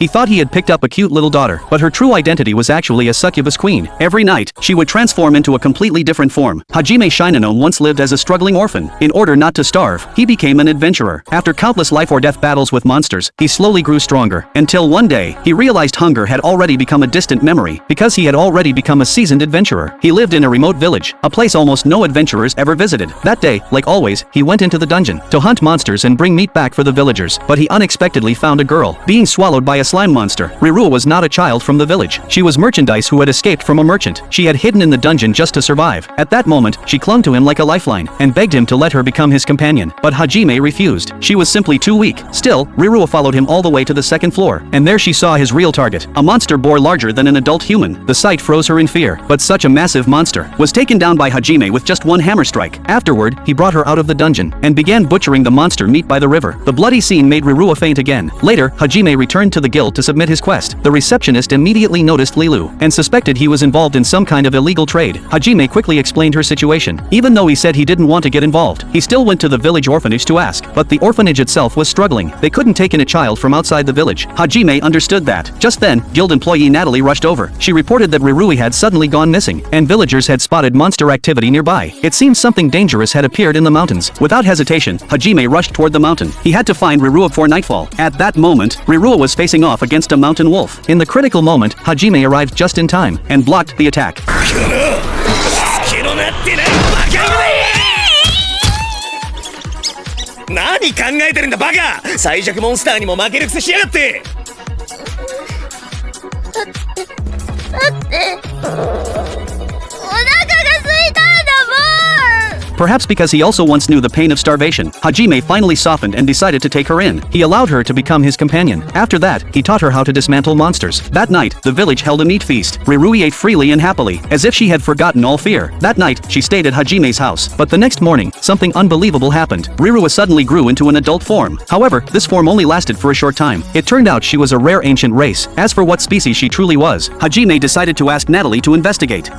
He thought he had picked up a cute little daughter, but her true identity was actually a succubus queen. Every night, she would transform into a completely different form. Hajime Shinano once lived as a struggling orphan. In order not to starve, he became an adventurer. After countless life-or-death battles with monsters, he slowly grew stronger, until one day, he realized hunger had already become a distant memory, because he had already become a seasoned adventurer. He lived in a remote village, a place almost no adventurers ever visited. That day, like always, he went into the dungeon to hunt monsters and bring meat back for the villagers, but he unexpectedly found a girl being swallowed by a slime monster. Rirua was not a child from the village. She was merchandise who had escaped from a merchant. She had hidden in the dungeon just to survive. At that moment, she clung to him like a lifeline and begged him to let her become his companion, but Hajime refused. She was simply too weak. Still, Rirua followed him all the way to the second floor, and there she saw his real target, a monster boar larger than an adult human. The sight froze her in fear, but such a massive monster was taken down by Hajime with just one hammer strike. Afterward, he brought her out of the dungeon and began butchering the monster meat by the river. The bloody scene made Rirua faint again. Later, Hajime returned to the guild to submit his quest. The receptionist immediately noticed Lilu and suspected he was involved in some kind of illegal trade. Hajime quickly explained her situation. Even though he said he didn't want to get involved, he still went to the village orphanage to ask, but the orphanage itself was struggling. They couldn't take in a child from outside the village. Hajime understood that. Just then, guild employee Natalie rushed over. She reported that Rirui had suddenly gone missing, and villagers had spotted monster activity nearby. It seemed something dangerous had appeared in the mountains. Without hesitation, Hajime rushed toward the mountain. He had to find Rirua before nightfall. At that moment, Rirua was facing off against a mountain wolf. In the critical moment, Hajime arrived just in time and blocked the attack. 何考えてるんだバカ！最弱モンスターにも負けるくせしやがって！だって、お腹が空いたんだもん！ Perhaps because he also once knew the pain of starvation, Hajime finally softened and decided to take her in. He allowed her to become his companion. After that, he taught her how to dismantle monsters. That night, the village held a meat feast. Rirui ate freely and happily, as if she had forgotten all fear. That night, she stayed at Hajime's house. But the next morning, something unbelievable happened. Rirua suddenly grew into an adult form. However, this form only lasted for a short time. It turned out she was a rare ancient race. As for what species she truly was, Hajime decided to ask Natalie to investigate.